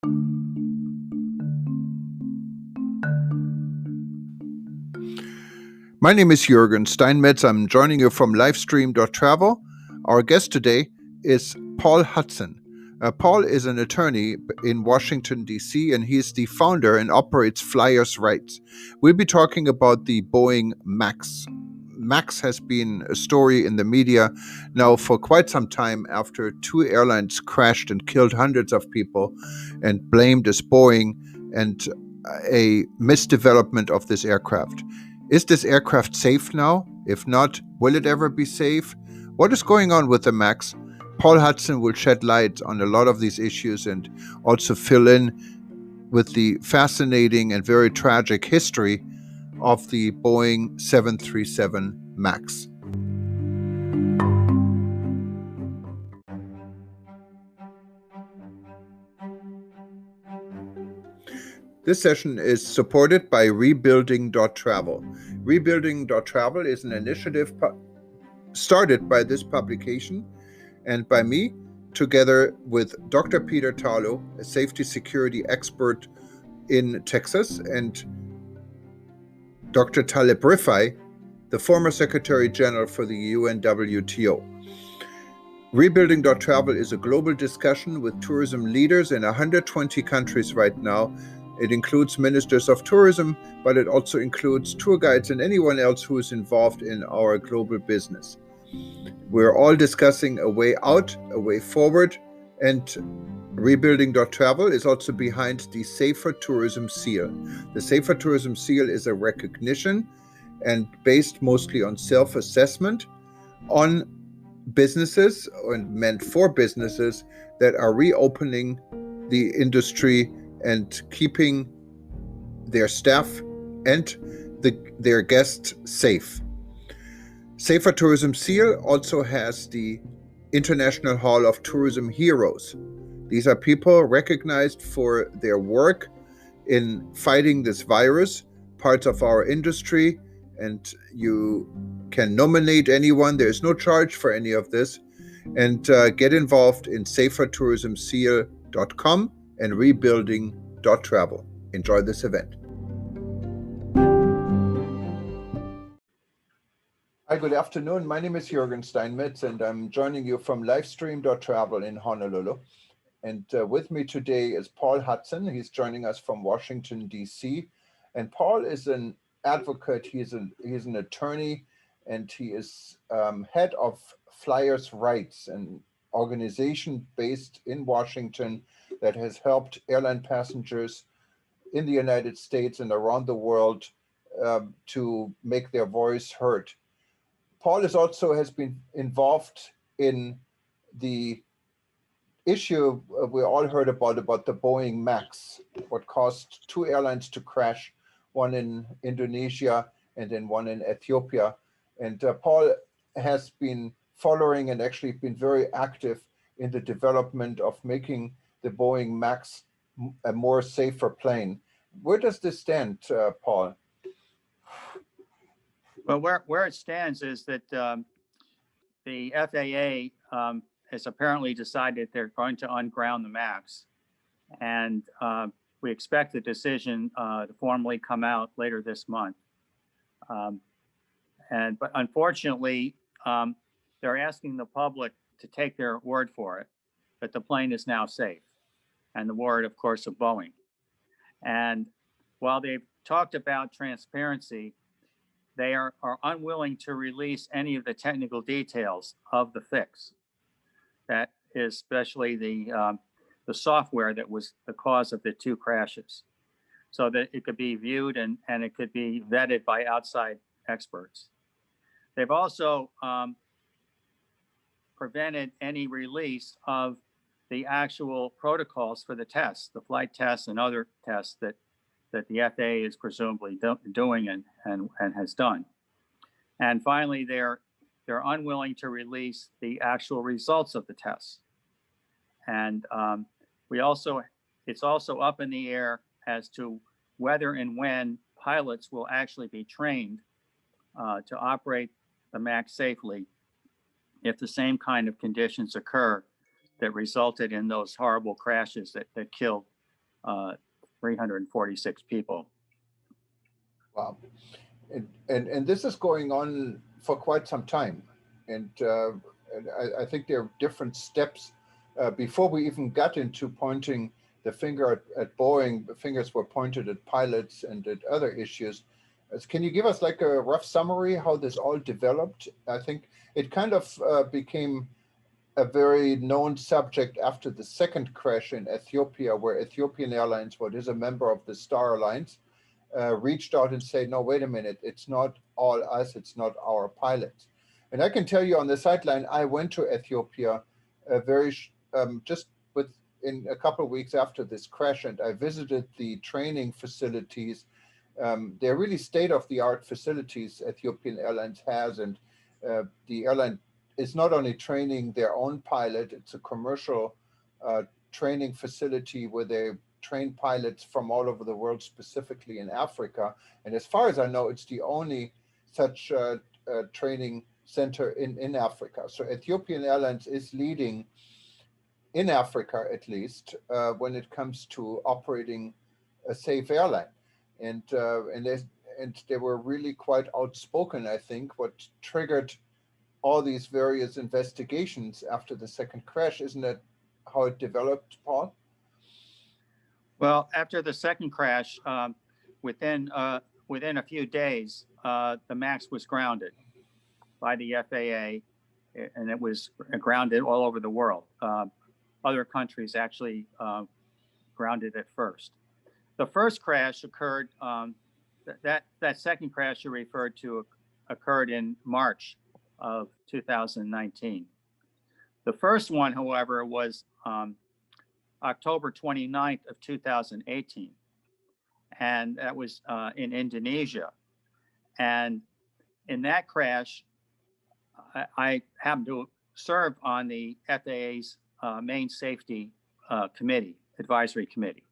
My name is Jürgen Steinmetz. I'm joining you from livestream.travel. Our guest today is Paul Hudson. Paul is an attorney in Washington, D.C., and he is the founder and operates Flyers Rights. We'll be talking about the Boeing MAX. MAX has been a story in the media now for quite some time after two airlines crashed and killed hundreds of people, and blamed as Boeing and a misdevelopment of this aircraft. Is this aircraft safe now? If not, will it ever be safe? What is going on with the MAX? Paul Hudson will shed light on a lot of these issues and also fill in with the fascinating and very tragic history of the Boeing 737 MAX. This session is supported by Rebuilding.travel. Rebuilding.travel is an initiative started by this publication and by me, together with Dr. Peter Tarlow, a safety security expert in Texas, and Dr. Taleb Rifai, the former Secretary General for the UNWTO. Rebuilding.travel is a global discussion with tourism leaders in 120 countries right now. It includes ministers of tourism, but it also includes tour guides and anyone else who is involved in our global business. We're all discussing a way out, a way forward, and Rebuilding.travel is also behind the Safer Tourism Seal. The Safer Tourism Seal is a recognition and based mostly on self-assessment on businesses and meant for businesses that are reopening the industry and keeping their staff and their guests safe. Safer Tourism Seal also has the International Hall of Tourism Heroes. These are people recognized for their work in fighting this virus, parts of our industry, and you can nominate anyone. There's no charge for any of this. And get involved in safertourismseal.com and Rebuilding.travel. Enjoy this event. Hi, good afternoon. My name is Jürgen Steinmetz, and I'm joining you from livestream.travel in Honolulu. And with me today is Paul Hudson. He's joining us from Washington, D.C. And Paul is an advocate. He's an attorney, and he is head of Flyers Rights, an organization based in Washington that has helped airline passengers in the United States and around the world to make their voice heard. Paul has been involved in the issue we all heard about the Boeing MAX, what caused two airlines to crash, one in Indonesia and then one in Ethiopia. And Paul has been following and actually been very active in the development of making the Boeing MAX a more safer plane. Where does this stand, Paul? Well, where it stands is that the FAA has apparently decided they're going to unground the MAX, and we expect the decision to formally come out later this month. But unfortunately, they're asking the public to take their word for it that the plane is now safe, and the word, of course, of Boeing. And while they've talked about transparency, they are unwilling to release any of the technical details of the fix. That is especially the software that was the cause of the two crashes, so that it could be viewed and it could be vetted by outside experts. They've also prevented any release of the actual protocols for the tests, the flight tests and other tests that the FAA is presumably doing and has done. And finally, they're unwilling to release the actual results of the tests. And it's also up in the air as to whether and when pilots will actually be trained to operate the MAX safely if the same kind of conditions occur that resulted in those horrible crashes that killed 346 people. Wow. And this is going on for quite some time. And I think there are different steps before we even got into pointing the finger at Boeing. The fingers were pointed at pilots and at other issues. Can you give us like a rough summary how this all developed? I think it kind of became a very known subject after the second crash in Ethiopia, where Ethiopian Airlines, what is a member of the Star Alliance, reached out and said, no, wait a minute, it's not all us, it's not our pilots. And I can tell you on the sideline, I went to Ethiopia just within a couple of weeks after this crash, and I visited the training facilities. They're really state-of-the-art facilities Ethiopian Airlines has, and the airline is not only training their own pilot, it's a commercial training facility where they train pilots from all over the world, specifically in Africa. And as far as I know, it's the only such training center in Africa. So Ethiopian Airlines is leading in Africa, at least, when it comes to operating a safe airline. And they were really quite outspoken, I think, what triggered all these various investigations after the second crash. Isn't that how it developed, Paul? Well, after the second crash, within a few days, the MAX was grounded by the FAA, and it was grounded all over the world. Other countries actually grounded it first. The first crash occurred, that second crash you referred to occurred in March of 2019. The first one, however, was October 29th of 2018. And that was in Indonesia. And in that crash, I happened to serve on the FAA's main safety advisory committee,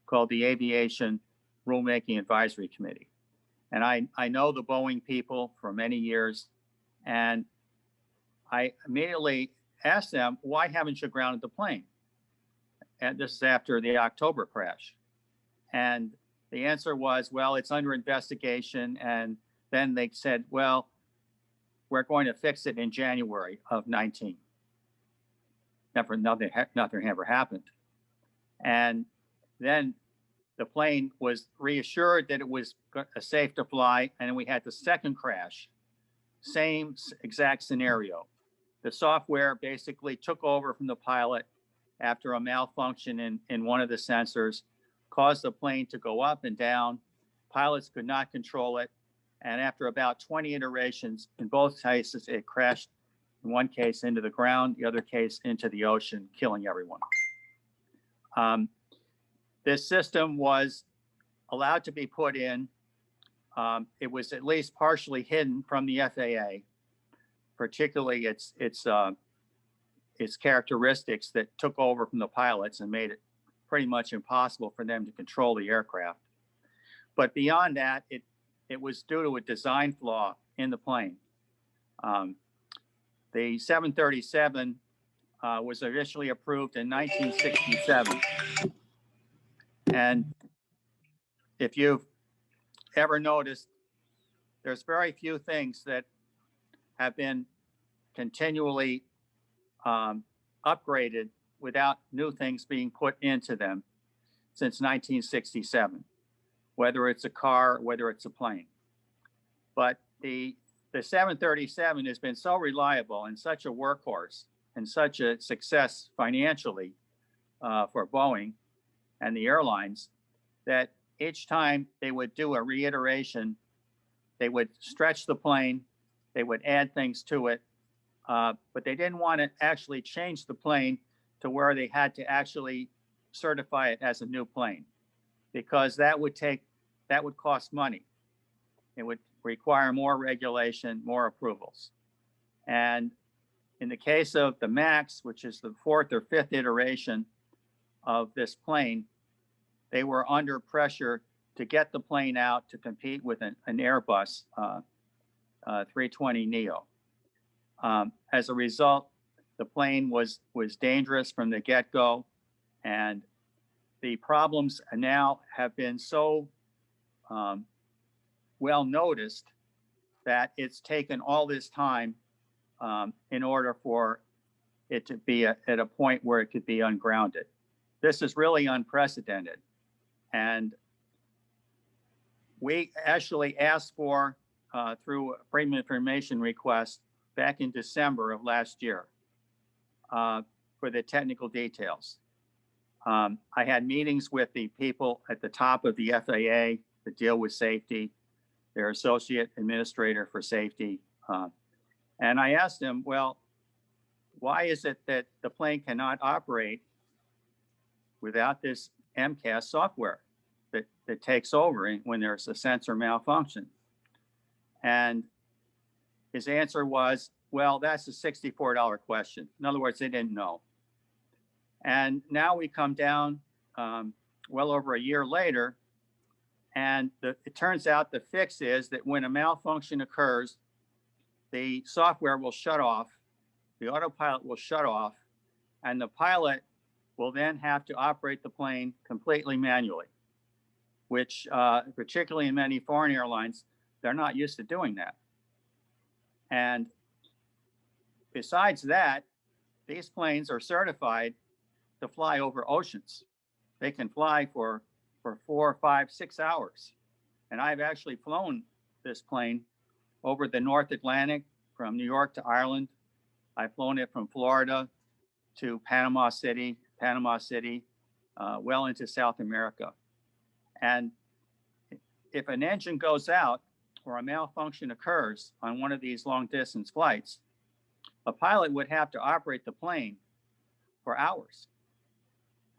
called the Aviation Rulemaking Advisory Committee. And I know the Boeing people for many years, and I immediately asked them, why haven't you grounded the plane? And this is after the October crash. And the answer was, well, it's under investigation. And then they said, well, we're going to fix it in January of 19. Nothing ever happened. And then the plane was reassured that it was safe to fly. And we had the second crash, same exact scenario. The software basically took over from the pilot after a malfunction in one of the sensors, caused the plane to go up and down. Pilots could not control it. And after about 20 iterations, in both cases, it crashed, in one case into the ground, the other case into the ocean, killing everyone. This system was allowed to be put in. It was at least partially hidden from the FAA, particularly its characteristics that took over from the pilots and made it pretty much impossible for them to control the aircraft. But beyond that, it was due to a design flaw in the plane. The 737 was initially approved in 1967. And if you've ever noticed, there's very few things that have been continually upgraded without new things being put into them since 1967, whether it's a car, whether it's a plane. But the 737 has been so reliable and such a workhorse and such a success financially for Boeing and the airlines that each time they would do a reiteration, they would stretch the plane, they would add things to it, but they didn't want to actually change the plane to where they had to actually certify it as a new plane, because that would cost money. It would require more regulation, more approvals. And in the case of the MAX, which is the fourth or fifth iteration of this plane, they were under pressure to get the plane out to compete with an Airbus 320neo. As a result, the plane was dangerous from the get-go, and the problems now have been so well noticed that it's taken all this time in order for it to be at a point where it could be ungrounded. This is really unprecedented. And we actually asked for, through a Freedom of Information request back in December of last year, for the technical details. I had meetings with the people at the top of the FAA that deal with safety, their associate administrator for safety. And I asked them, well, why is it that the plane cannot operate without this MCAS software that takes over when there's a sensor malfunction? And his answer was, well, that's a $64 question. In other words, they didn't know. And now we come down well over a year later, and it turns out the fix is that when a malfunction occurs, the software will shut off, the autopilot will shut off, and the pilot will then have to operate the plane completely manually, which particularly in many foreign airlines, they're not used to doing that. And besides that, these planes are certified to fly over oceans. They can fly for 4, 5, 6 hours. And I've actually flown this plane over the North Atlantic from New York to Ireland. I've flown it from Florida to Panama City, well into South America. And if an engine goes out or a malfunction occurs on one of these long distance flights, a pilot would have to operate the plane for hours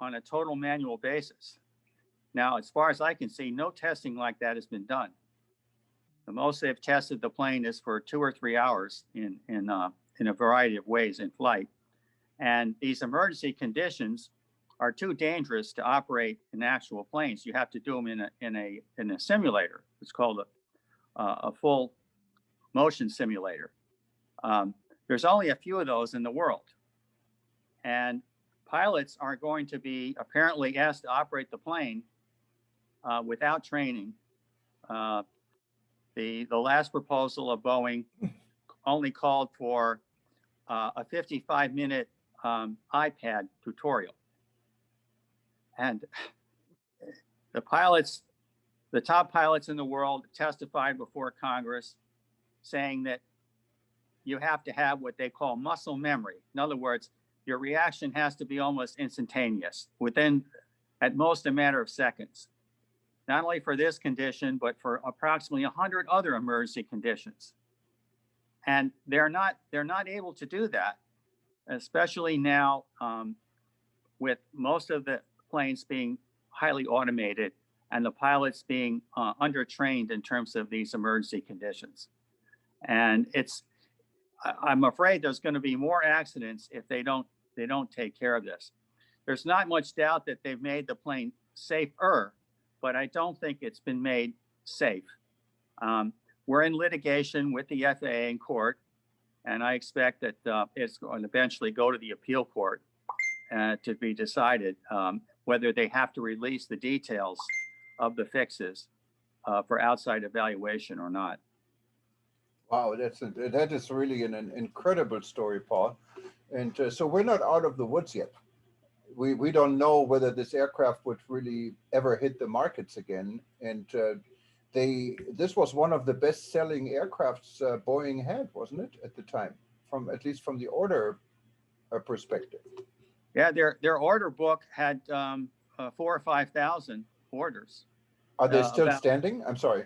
on a total manual basis. Now, as far as I can see, no testing like that has been done. The most they've tested the plane is for 2 or 3 hours in a variety of ways in flight. And these emergency conditions are too dangerous to operate in actual planes. You have to do them in a simulator. It's called a full motion simulator. There's only a few of those in the world. And pilots are going to be apparently asked to operate the plane without training. The last proposal of Boeing only called for a 55-minute iPad tutorial. And the top pilots in the world testified before Congress saying that you have to have what they call muscle memory. In other words, your reaction has to be almost instantaneous, within at most a matter of seconds, not only for this condition, but for approximately 100 other emergency conditions. And they're not able to do that, especially now with most of the planes being highly automated and the pilots being undertrained in terms of these emergency conditions. And I'm afraid there's going to be more accidents if they don't take care of this. There's not much doubt that they've made the plane safer, but I don't think it's been made safe. We're in litigation with the FAA in court, and I expect that it's going to eventually go to the appeal court to be decided whether they have to release the details of the fixes for outside evaluation or not. Wow, that is really an incredible story, Paul. And so we're not out of the woods yet. We don't know whether this aircraft would really ever hit the markets again. And this was one of the best-selling aircrafts Boeing had, wasn't it, at the time? At least from the order perspective. Yeah, their order book had 4,000 or 5,000 orders. Are they still standing? I'm sorry.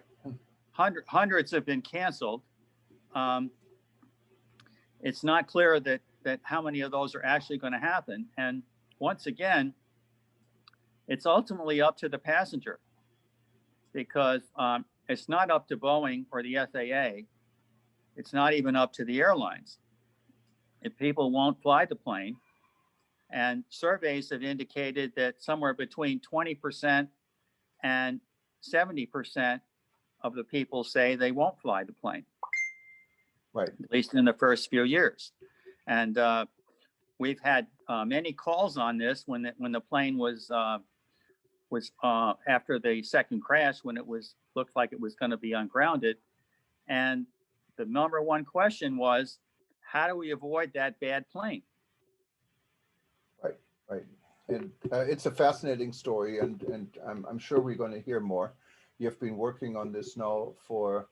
Hundreds have been canceled. It's not clear that how many of those are actually going to happen. And once again, it's ultimately up to the passenger, because it's not up to Boeing or the FAA. It's not even up to the airlines. If people won't fly the plane, and surveys have indicated that somewhere between 20% and 70% of the people say they won't fly the plane. Right. At least in the first few years. And we've had many calls on this when the plane was was after the second crash when it looked like it was going to be ungrounded. And the number one question was, how do we avoid that bad plane? Right. And it's a fascinating story, and I'm sure we're going to hear more. You've been working on this now for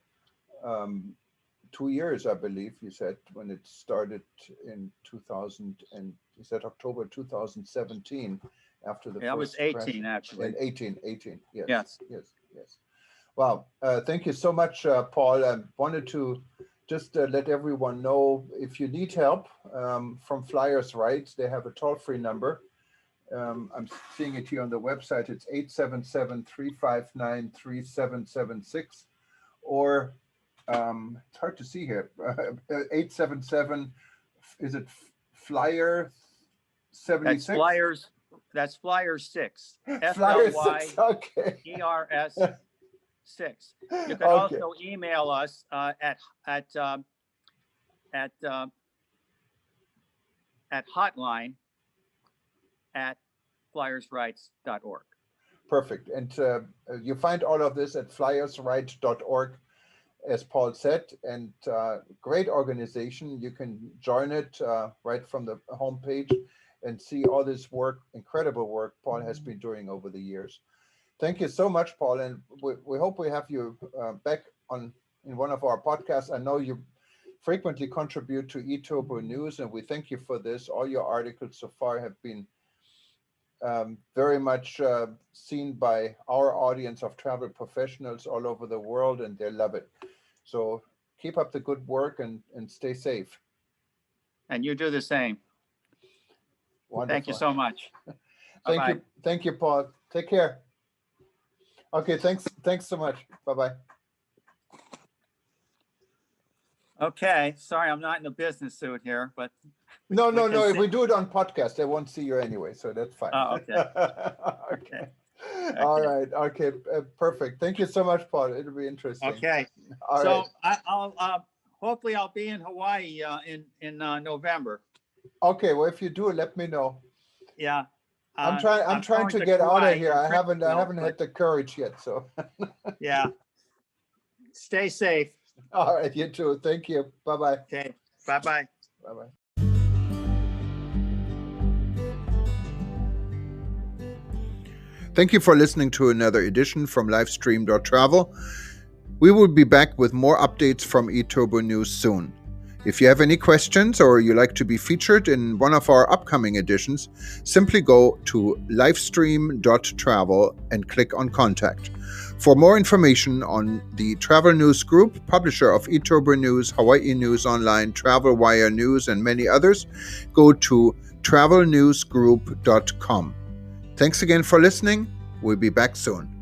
2 years, I believe you said, when it started in 2000, and you said October 2017, after the Yeah, it was first 18 crash. actually. And 18, yes. Yes. Wow, thank you so much, Paul. I wanted to just let everyone know, if you need help from Flyers Rights, they have a toll-free number. I'm seeing it here on the website. It's 877-359-3776, or it's hard to see here. 877, is it Flyer 76? That's Flyers 6. Flyer 6, okay. FLYERS 6. You can Okay. also email us at hotline@flyersrights.org. Perfect. And you find all of this at flyersrights.org, as Paul said, and great organization. You can join it right from the homepage and see all this work, incredible work Paul has been doing over the years. Thank you so much, Paul, and we hope we have you back in one of our podcasts. I know you frequently contribute to eTurbo News, and we thank you for this. All your articles so far have been very much seen by our audience of travel professionals all over the world, and they love it. So keep up the good work and stay safe. And you do the same. Wonderful. Thank you so much. Thank you, Paul. Take care. Okay, thanks so much. Bye-bye. Okay, sorry, I'm not in a business suit here, but no. If we do it on podcast, they won't see you anyway, so that's fine. Oh, okay. Okay. All right. Okay. Perfect. Thank you so much, Paul. It'll be interesting. Okay. All so right. I'll hopefully I'll be in Hawaii in November. Okay. Well, if you do, let me know. Yeah. I'm trying to get out of here. I haven't had the courage yet. So. Yeah. Stay safe. All right. You too. Thank you. Bye-bye. Okay. Bye-bye. Bye-bye. Thank you for listening to another edition from Livestream.travel. We will be back with more updates from eTurbo News soon. If you have any questions or you like to be featured in one of our upcoming editions, simply go to livestream.travel and click on Contact. For more information on the Travel News Group, publisher of eTurbo News, Hawaii News Online, Travel Wire News, and many others, go to travelnewsgroup.com. Thanks again for listening. We'll be back soon.